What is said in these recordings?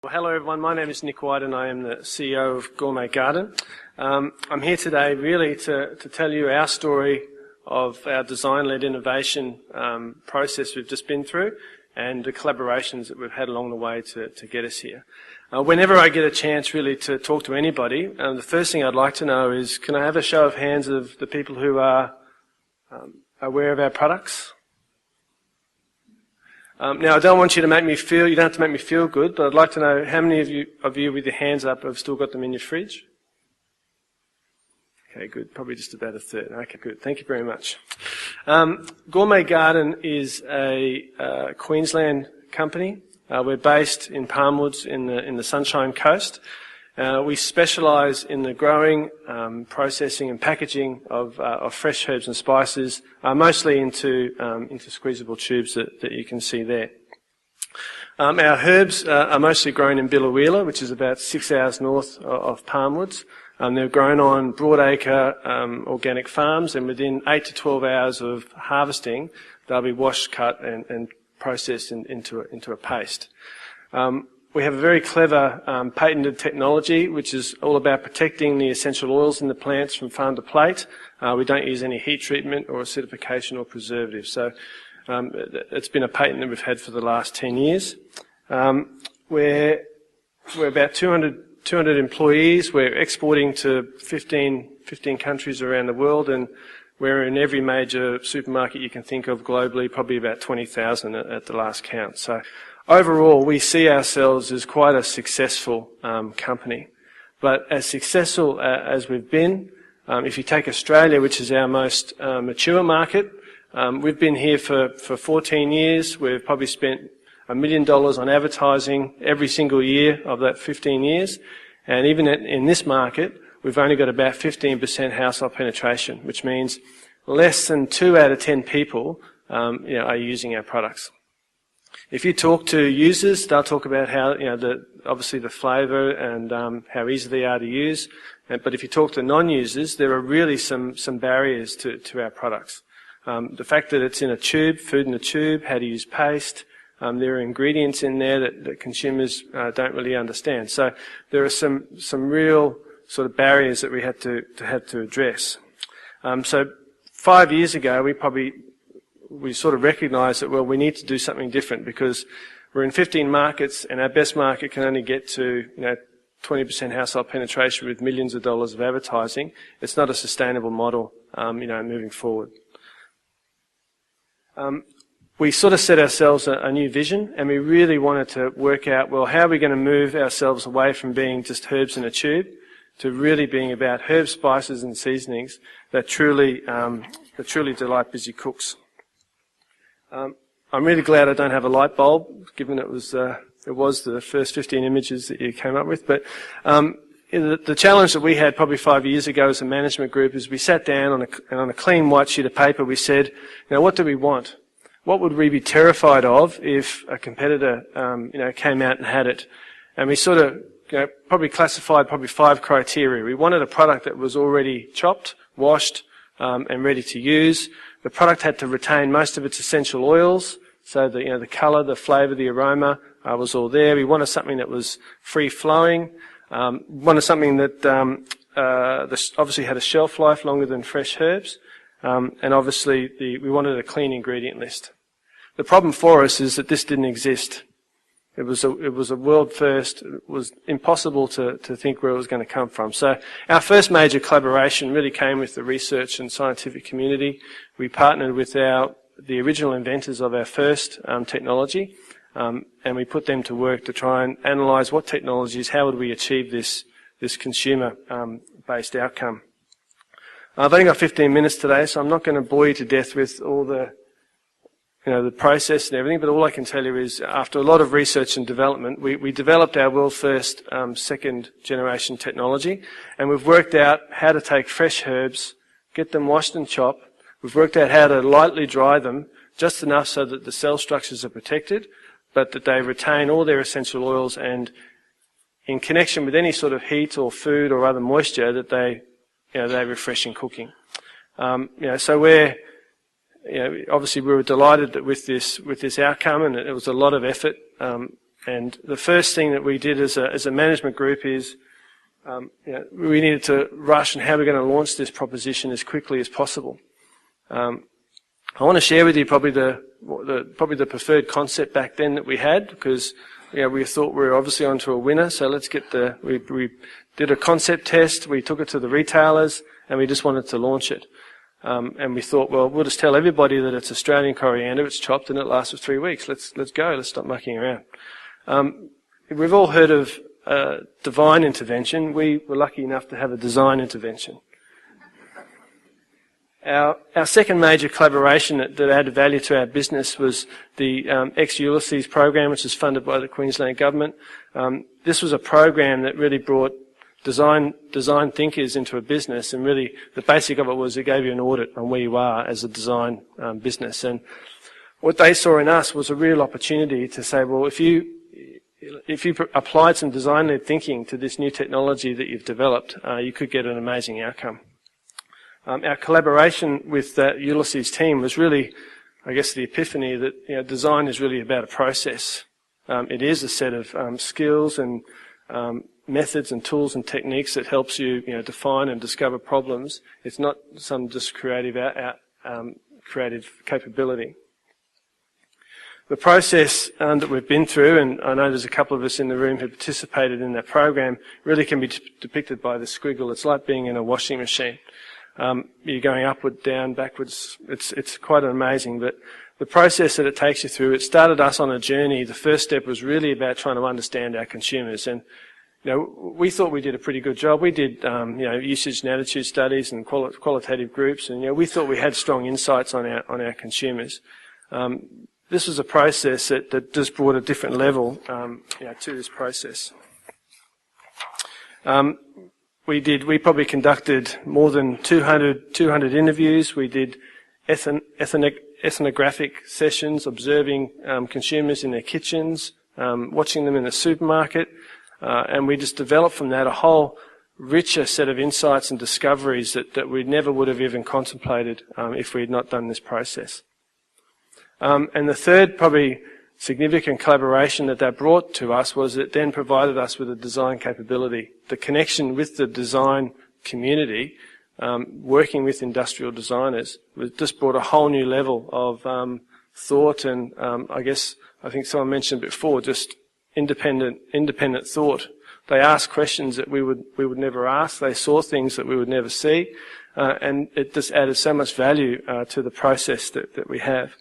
Well, hello everyone, my name is Nick White and I am the CEO of Gourmet Garden. I'm here today really to tell you our story of our design-led innovation process we've just been through and the collaborations that we've had along the way to get us here. Whenever I get a chance really to talk to anybody, the first thing I'd like to know is, can I have a show of hands of the people who are aware of our products? Now, I don't want you to make me feel, you don't have to make me feel good, but I'd like to know how many of you with your hands up have still got them in your fridge? Okay, good. Probably just about a third. Okay, good. Thank you very much. Gourmet Garden is a Queensland company. We're based in Palmwoods in the Sunshine Coast. We specialise in the growing, processing and packaging of fresh herbs and spices, mostly into squeezable tubes that you can see there. Our herbs are mostly grown in Biloela, which is about 6 hours north of Palmwoods. They're grown on broadacre organic farms, and within 8 to 12 hours of harvesting, they'll be washed, cut and processed into a paste. We have a very clever patented technology which is all about protecting the essential oils in the plants from farm to plate. We don't use any heat treatment or acidification or preservatives. So it's been a patent that we've had for the last 10 years. We're about 200 employees. We're exporting to 15 countries around the world, and we're in every major supermarket you can think of globally, probably about 20,000 at the last count. So overall, we see ourselves as quite a successful company. But as successful as we've been, if you take Australia, which is our most mature market, we've been here for 14 years. We've probably spent $1 million on advertising every single year of that 15 years. And even in this market, we've only got about 15% household penetration, which means less than 2 out of 10 people are using our products. If you talk to users, they'll talk about how, obviously the flavour and how easy they are to use. But if you talk to non-users, there are really some barriers to our products. The fact that it's in a tube, food in a tube, how to use paste, there are ingredients in there that consumers don't really understand. So there are some real sort of barriers that we had to address. So 5 years ago, we sort of recognised that, well, we need to do something different because we're in 15 markets and our best market can only get to 20% household penetration with millions of dollars of advertising. It's not a sustainable model, moving forward. We sort of set ourselves a new vision, and we really wanted to work out, well, how are we going to move ourselves away from being just herbs in a tube to really being about herbs, spices and seasonings that truly delight busy cooks. I'm really glad I don't have a light bulb, given it was the first 15 images that you came up with. But the challenge that we had probably 5 years ago as a management group is we sat down on a clean white sheet of paper. We said, what do we want? What would we be terrified of if a competitor, came out and had it? And we sort of, probably classified 5 criteria. We wanted a product that was already chopped, washed, and ready to use. The product had to retain most of its essential oils, so the colour, the flavour, the aroma was all there. We wanted something that was free-flowing. Wanted something that obviously had a shelf life longer than fresh herbs, and obviously we wanted a clean ingredient list. The problem for us is that this didn't exist. It was a world first. It was impossible to think where it was going to come from. So our first major collaboration really came with the research and scientific community. We partnered with the original inventors of our first technology, and we put them to work to try and analyse what technologies, how would we achieve this consumer-based outcome. I've only got 15 minutes today, so I'm not going to bore you to death with all the process and everything, but all I can tell you is after a lot of research and development, we developed our world first second generation technology, and we've worked out how to take fresh herbs, get them washed and chopped. We've worked out how to lightly dry them, just enough so that the cell structures are protected, but that they retain all their essential oils, and in connection with any sort of heat or food or other moisture, that they refresh in cooking. So we're obviously we were delighted with this outcome, and it was a lot of effort And the first thing that we did as a management group is we needed to rush on how we're going to launch this proposition as quickly as possible. I want to share with you probably the preferred concept back then that we had, because we thought we were obviously onto a winner. So let's get we did a concept test, we took it to the retailers, and we just wanted to launch it. And we thought, well, we'll just tell everybody that it's Australian coriander, it's chopped, and it lasts for 3 weeks. Let's go. Let's stop mucking around. We've all heard of divine intervention. We were lucky enough to have a design intervention. Our second major collaboration that added value to our business was the Ulysses program, which is funded by the Queensland government. This was a program that really brought design thinkers into a business, and really the basic of it was it gave you an audit on where you are as a design business. And what they saw in us was a real opportunity to say, well, if you applied some design-led thinking to this new technology that you've developed, you could get an amazing outcome. Our collaboration with that Ulysses team was really, I guess, the epiphany that design is really about a process. It is a set of skills and methods and tools and techniques that helps you, define and discover problems. It's not some just creative capability. The process that we've been through, and I know there's a couple of us in the room who participated in that program, really can be depicted by the squiggle. It's like being in a washing machine. You're going upward, down, backwards. It's quite amazing. But the process that it takes you through, it started us on a journey. The first step was really about trying to understand our consumers. And we thought we did a pretty good job. We did, usage and attitude studies and qualitative groups, and we thought we had strong insights on our consumers. This was a process that just brought a different level, to this process. We probably conducted more than 200 interviews. We did ethnographic sessions, observing consumers in their kitchens, watching them in the supermarket. And we just developed from that a whole richer set of insights and discoveries that we never would have even contemplated if we had not done this process. And the third probably significant collaboration that brought to us was it then provided us with a design capability. The connection with the design community, working with industrial designers, just brought a whole new level of thought and I think someone mentioned before, just independent thought. They asked questions that we would never ask. They saw things that we would never see, and it just added so much value to the process that we have.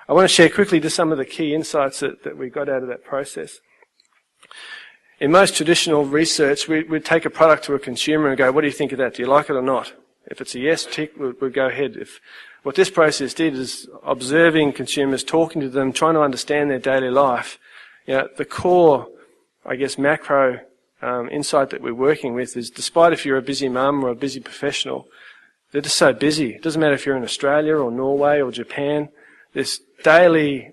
I want to share quickly just some of the key insights that we got out of that process. In most traditional research, we'd take a product to a consumer and go, what do you think of that? Do you like it or not? If it's a yes tick, we'd go ahead. What this process did is observing consumers, talking to them, trying to understand their daily life. The core, macro insight that we're working with is, despite if you're a busy mum or a busy professional, they're just so busy. It doesn't matter if you're in Australia or Norway or Japan. This daily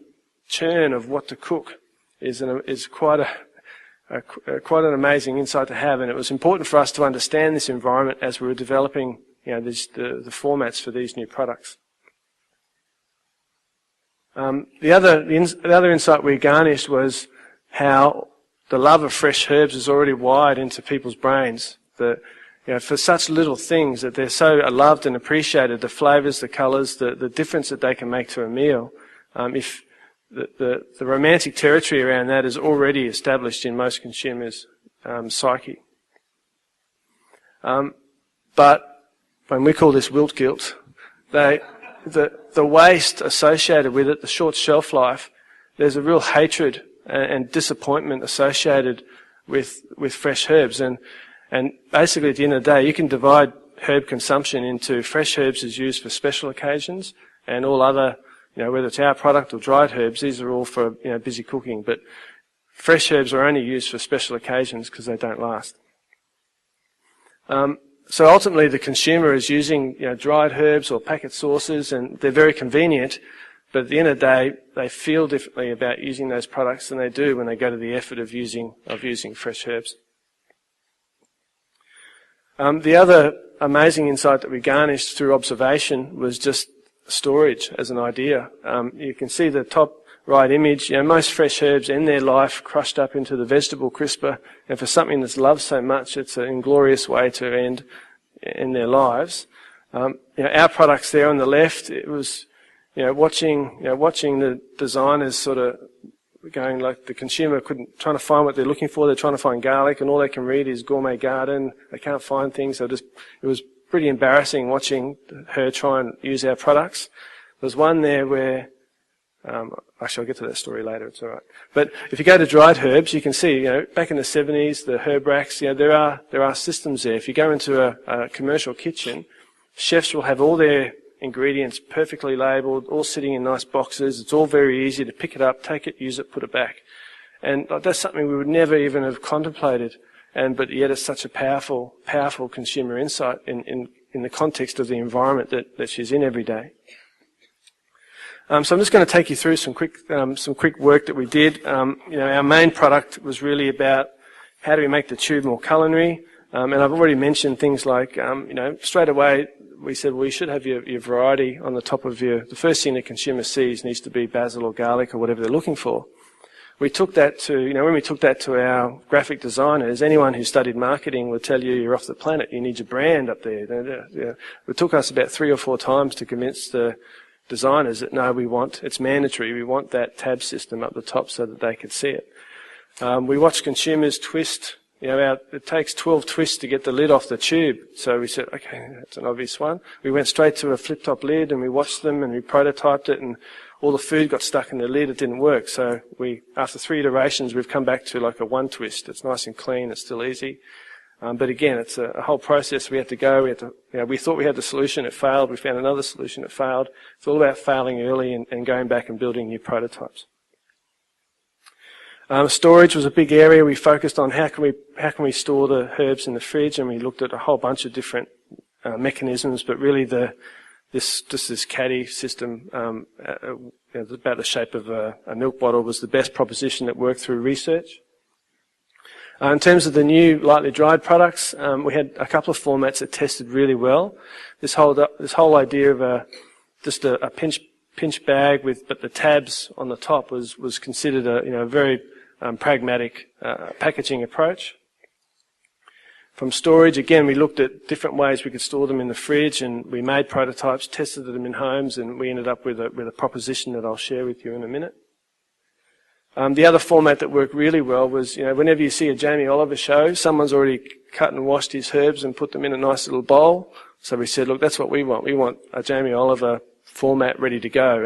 churn of what to cook is quite an amazing insight to have, and it was important for us to understand this environment as we were developing, the formats for these new products. The other insight we garnished was how the love of fresh herbs is already wired into people's brains. For such little things that they're so loved and appreciated, the flavours, the colours, the difference that they can make to a meal. If the romantic territory around that is already established in most consumers' psyche. But when we call this wilt guilt, the waste associated with it, the short shelf life, there's a real hatred and disappointment associated with fresh herbs. And basically, at the end of the day, you can divide herb consumption into fresh herbs is used for special occasions, and all other, whether it's our product or dried herbs, these are all for busy cooking. But fresh herbs are only used for special occasions because they don't last. So ultimately, the consumer is using dried herbs or packet sauces, and they're very convenient. But at the end of the day, they feel differently about using those products than they do when they go to the effort of using fresh herbs. The other amazing insight that we garnished through observation was just storage as an idea. You can see the top right image. Most fresh herbs end their life crushed up into the vegetable crisper, and for something that's loved so much, it's an inglorious way to end their lives. Our products there on the left, it was, watching the designers sort of going like the consumer trying to find what they're looking for. They're trying to find garlic, and all they can read is gourmet garden. They can't find things. It was pretty embarrassing watching her try and use our products. There's one there where, actually I'll get to that story later, it's alright. But if you go to dried herbs, you can see, back in the 70s, the herb racks, there are systems there. If you go into a commercial kitchen, chefs will have all their ingredients perfectly labelled, all sitting in nice boxes. It's all very easy to pick it up, take it, use it, put it back. And that's something we would never even have contemplated. But yet it's such a powerful consumer insight in the context of the environment that she's in every day. So I'm just going to take you through some quick work that we did. Our main product was really about how do we make the tube more culinary. And I've already mentioned things like, straight away we said, well, you should have your variety on the top of the first thing the consumer sees needs to be basil or garlic or whatever they're looking for. We took that to, when we took that to our graphic designers, anyone who studied marketing would tell you you're off the planet, you need your brand up there. It took us about 3 or 4 times to convince the designers that no, it's mandatory, we want that tab system up the top so that they could see it. We watched consumers twist, it takes 12 twists to get the lid off the tube. So we said, okay, that's an obvious one. We went straight to a flip-top lid and we watched them and we prototyped it, and all the food got stuck in the lid, it didn't work. So after 3 iterations, we've come back to like a 1 twist. It's nice and clean, it's still easy. But again, it's a whole process. We had to go, we thought we had the solution, it failed. We found another solution, it failed. It's all about failing early and going back and building new prototypes. Storage was a big area. We focused on how can we store the herbs in the fridge, and we looked at a whole bunch of different mechanisms, but really this caddy system, about the shape of a milk bottle, was the best proposition that worked through research. In terms of the new lightly dried products, we had a couple of formats that tested really well. This whole idea of just a pinch bag but the tabs on the top was considered a very pragmatic packaging approach. From storage, again, we looked at different ways we could store them in the fridge, and we made prototypes, tested them in homes, and we ended up with a proposition that I'll share with you in a minute. The other format that worked really well was, whenever you see a Jamie Oliver show, someone's already cut and washed his herbs and put them in a nice little bowl. So we said, look, that's what we want. We want a Jamie Oliver format ready to go.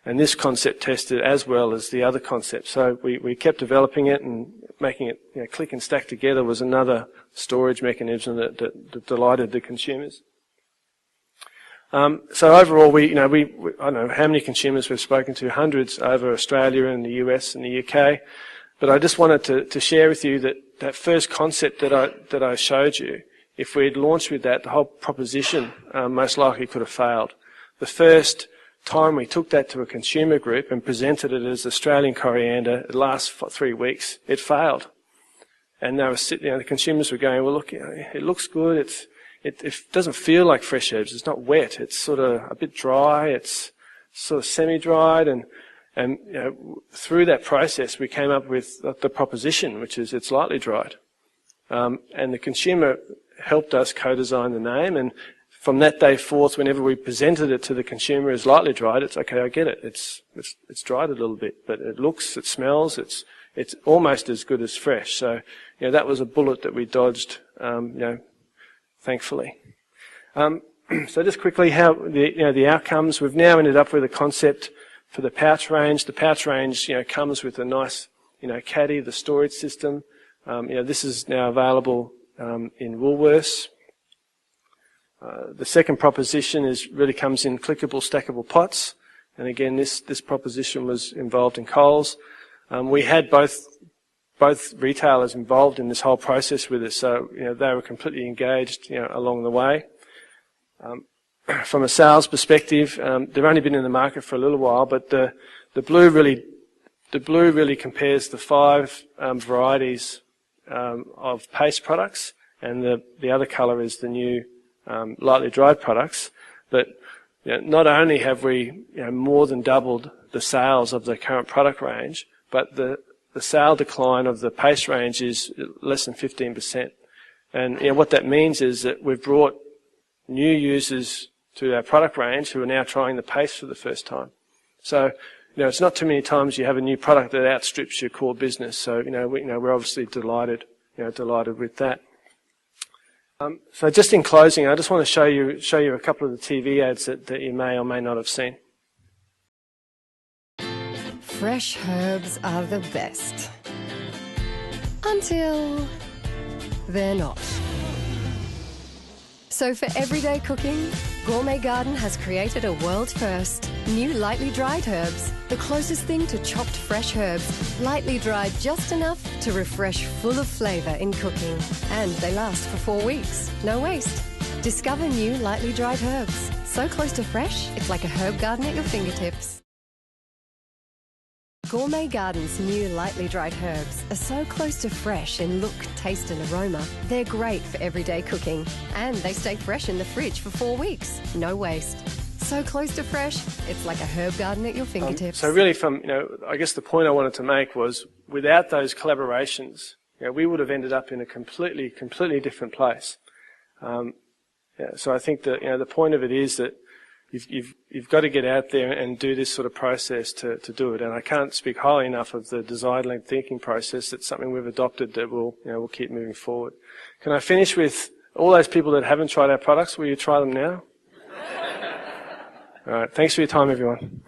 And this concept tested as well as the other concepts. So we kept developing it, and making it click and stack together was another storage mechanism that delighted the consumers. So overall, I don't know how many consumers we've spoken to, hundreds over Australia and the US and the UK. But I just wanted to share with you that first concept that I showed you, if we'd launched with that, the whole proposition most likely could have failed. The first time we took that to a consumer group and presented it as Australian coriander, it lasts for 3 weeks, it failed. And they were the consumers were going, well, look, it looks good, it doesn't feel like fresh herbs, it's not wet, it's sort of a bit dry, it's sort of semi-dried, and through that process we came up with the proposition, which is it's lightly dried. And the consumer helped us co-design the name, and from that day forth, whenever we presented it to the consumer as lightly dried, it's okay, I get it. It's dried a little bit, but it looks, it smells, it's almost as good as fresh. So, that was a bullet that we dodged, thankfully. So just quickly, how the outcomes. We've now ended up with a concept for the pouch range. The pouch range, comes with a nice, caddy, the storage system. This is now available in Woolworths. The second proposition really comes in clickable, stackable pots, and again, this proposition was involved in Coles. We had both retailers involved in this whole process with us, so they were completely engaged, along the way. From a sales perspective, they've only been in the market for a little while, but the blue really compares the 5 varieties of paste products, and the other colour is the new lightly dried products. But not only have we more than doubled the sales of the current product range, but the sale decline of the paste range is less than 15%. And what that means is that we've brought new users to our product range who are now trying the paste for the first time. So, it's not too many times you have a new product that outstrips your core business. So, we're obviously delighted with that. So just in closing, I just want to show you a couple of the TV ads that you may or may not have seen. Fresh herbs are the best. Until they're not. So for everyday cooking, Gourmet Garden has created a world first. New lightly dried herbs, the closest thing to chopped fresh herbs, lightly dried just enough to refresh full of flavour in cooking. And they last for 4 weeks, no waste. Discover new lightly dried herbs. So close to fresh, it's like a herb garden at your fingertips. Gourmet Garden's new lightly dried herbs are so close to fresh in look, taste and aroma. They're great for everyday cooking. And they stay fresh in the fridge for 4 weeks, no waste. So close to fresh, it's like a herb garden at your fingertips. So really I guess the point I wanted to make was without those collaborations, we would have ended up in a completely different place. So I think that, the point of it is that you've got to get out there and do this sort of process to do it. And I can't speak highly enough of the design-led thinking process. It's something we've adopted that we'll keep moving forward. Can I finish with all those people that haven't tried our products? Will you try them now? All right. Thanks for your time, everyone.